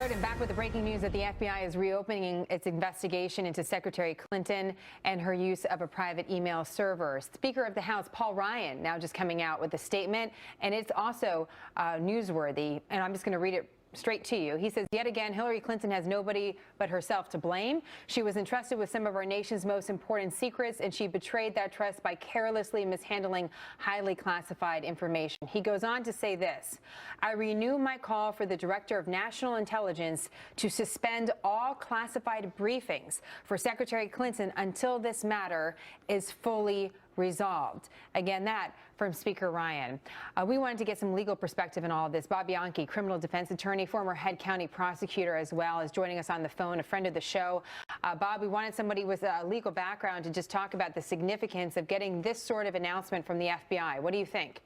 And back with the breaking news that the FBI is reopening its investigation into Secretary Clinton and her use of a private email server. Speaker of the House Paul Ryan now just coming out with a statement, and it's also newsworthy, and I'm just going to read it straight to you. He says, yet again, Hillary Clinton has nobody but herself to blame. She was entrusted with some of our nation's most important secrets, and she betrayed that trust by carelessly mishandling highly classified information. He goes on to say this: I renew my call for the Director of National Intelligence to suspend all classified briefings for Secretary Clinton until this matter is fully resolved. Again, that from Speaker Ryan. We wanted to get some legal perspective in all of this. Bob Bianchi, criminal defense attorney, former head county prosecutor as well, is joining us on the phone, a friend of the show. Bob, we wanted somebody with a legal background to just talk about the significance of getting this sort of announcement from the FBI. What do you think?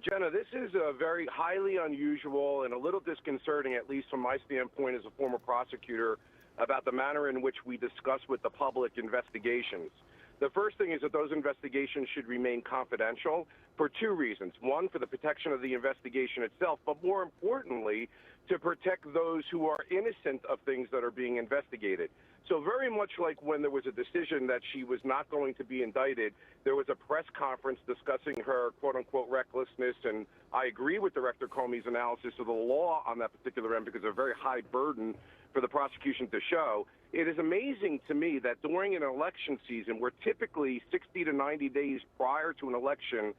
Jenna, this is very highly unusual and a little disconcerting, at least from my standpoint as a former prosecutor, about the manner in which we discuss with the public investigations. The first thing is that those investigations should remain confidential for two reasons. One, for the protection of the investigation itself, but more importantly, to protect those who are innocent of things that are being investigated. So very much like when there was a decision that she was not going to be indicted, there was a press conference discussing her quote-unquote recklessness, and I agree with Director Comey's analysis of the law on that particular end because of a very high burden for the prosecution to show. It is amazing to me that during an election season, where typically 60 to 90 days prior to an election,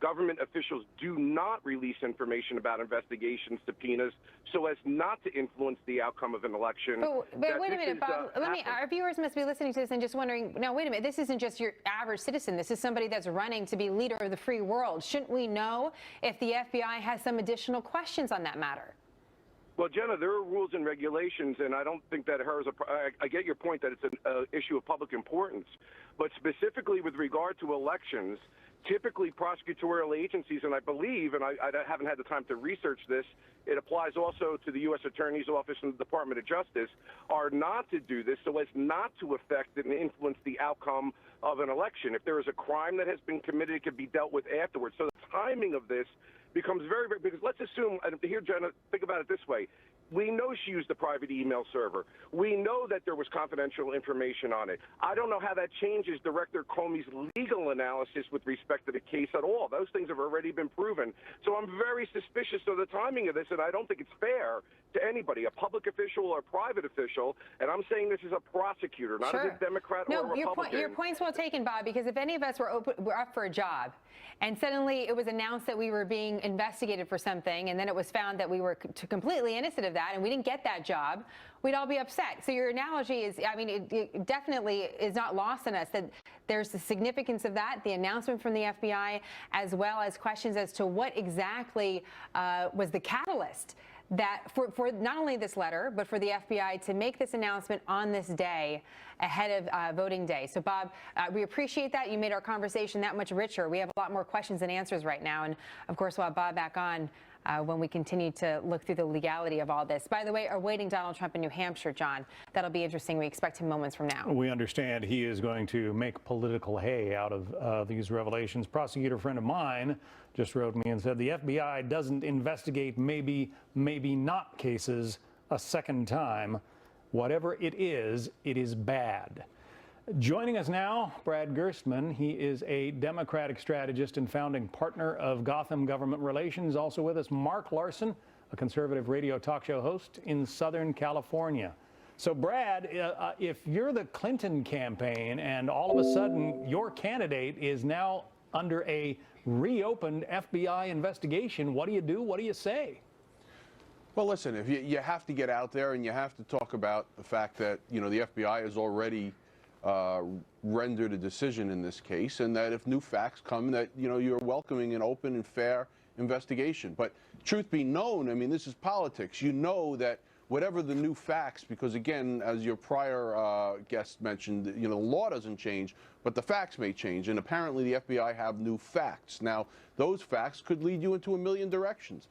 government officials do not release information about investigations, subpoenas, so as not to influence the outcome of an election. But wait a minute, Bob. Our viewers must be listening to this and just wondering, now, wait a minute, this isn't just your average citizen. This is somebody that's running to be leader of the free world. Shouldn't we know if the FBI has some additional questions on that matter? Well, Jenna, there are rules and regulations, and I don't think that I get your point that it's an issue of public importance. But specifically with regard to elections, typically prosecutorial agencies, and I believe, and I haven't had the time to research this, it applies also to the U.S. Attorney's Office and the Department of Justice, are not to do this so as not to affect and influence the outcome of an election. If there is a crime that has been committed, it can be dealt with afterwards. So the timing of this becomes very, very, because let's assume, and here, Jenna, think about it this way. We know she used a private email server. We know that there was confidential information on it. I don't know how that changes Director Comey's legal analysis with respect to the case at all. Those things have already been proven. So I'm very suspicious of the timing of this, and I don't think it's fair to anybody, a public official or a private official. And I'm saying this is a prosecutor, not as a Democrat or a Republican. Your point's well taken, Bob, because if any of us were up for a job, and suddenly it was announced that we were being investigated for something, and then it was found that we were completely innocent of that, and we didn't get that job, we'd all be upset. So your analogy is, I mean, it definitely is not lost on us that there's the significance of that, the announcement from the FBI, as well as questions as to what exactly was the catalyst that for not only this letter, but for the FBI to make this announcement on this day ahead of voting day. So, Bob, we appreciate that. You made our conversation that much richer. We have a lot more questions and answers right now. And, of course, we'll have Bob back on when we continue to look through the legality of all this. By the way, awaiting Donald Trump in New Hampshire, John. That'll be interesting. We expect him moments from now. We understand he is going to make political hay out of these revelations. Prosecutor friend of mine just wrote me and said the FBI doesn't investigate maybe not cases a second time. Whatever it is bad. Joining us now, Brad Gerstmann. He is a Democratic strategist and founding partner of Gotham Government Relations. Also with us, Mark Larson, a conservative radio talk show host in Southern California. So, Brad, if you're the Clinton campaign and all of a sudden your candidate is now under a reopened FBI investigation, what do you do? What do you say? Well, listen, if you have to get out there and you have to talk about the fact that, the FBI has already rendered a decision in this case, and that if new facts come, that you're welcoming an open and fair investigation. But truth be known, I mean, this is politics. You know that whatever the new facts, because again, as your prior guest mentioned, the law doesn't change, but the facts may change. And apparently the FBI have new facts. Now, those facts could lead you into a million directions.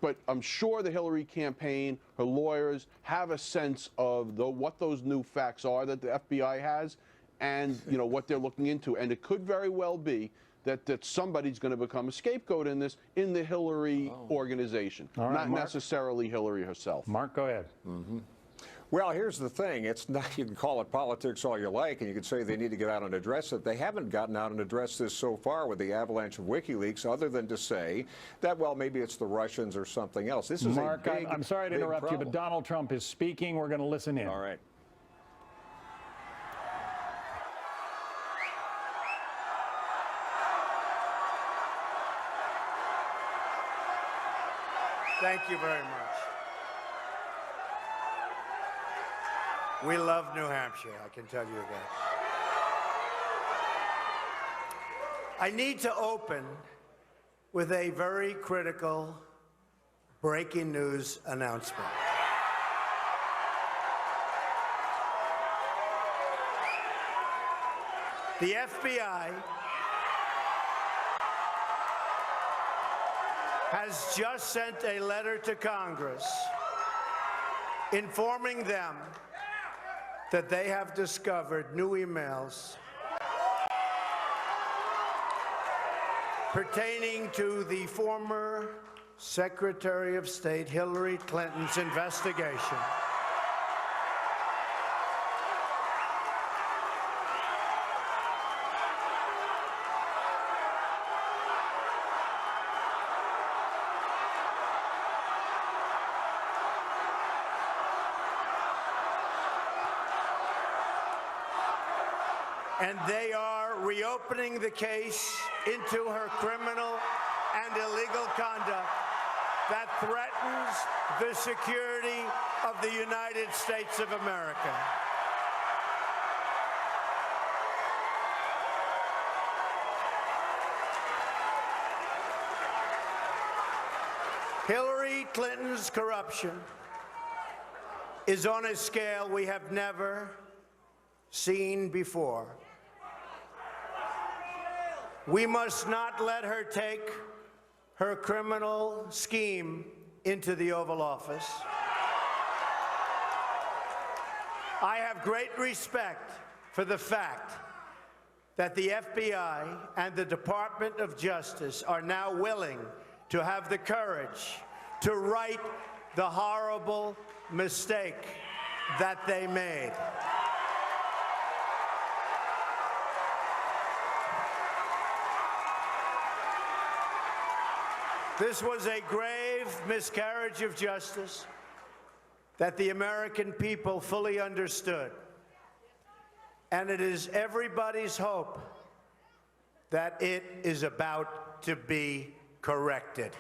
But I'm sure the Hillary campaign, her lawyers, have a sense of what those new facts are that the FBI has, and what they're looking into. And it could very well be that somebody's going to become a scapegoat in this, in the Hillary organization, All right, not Mark. necessarily Hillary herself. Mark, go ahead. Well, here's the thing. It's not, you can call it politics all you like, and you can say they need to get out and address it. They haven't gotten out and addressed this so far with the avalanche of WikiLeaks, other than to say that, well, maybe it's the Russians or something else. This is Mark, a big, I'm sorry to big interrupt you, problem. but Donald Trump is speaking. We're going to listen in. All right. Thank you very much. We love New Hampshire, I can tell you that. I need to open with a very critical breaking news announcement. The FBI has just sent a letter to Congress informing them that they have discovered new emails pertaining to the former Secretary of State Hillary Clinton's investigation and they are reopening the case into her criminal and illegal conduct that threatens the security of the United States of America. Hillary Clinton's corruption is on a scale we have never seen before. We must not let her take her criminal scheme into the Oval Office. I have great respect for the fact that the FBI and the Department of Justice are now willing to have the courage to right the horrible mistake that they made. This was a grave miscarriage of justice that the American people fully understood. And it is everybody's hope that it is about to be corrected.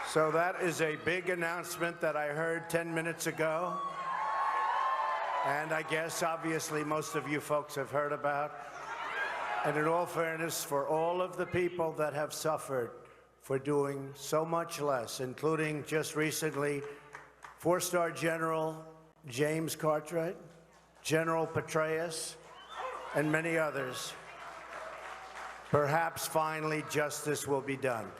So that is a big announcement that I heard 10 minutes ago. And I guess, obviously, most of you folks have heard about. And in all fairness, for all of the people that have suffered for doing so much less, including just recently, four-star General James Cartwright, General Petraeus, and many others, perhaps finally justice will be done.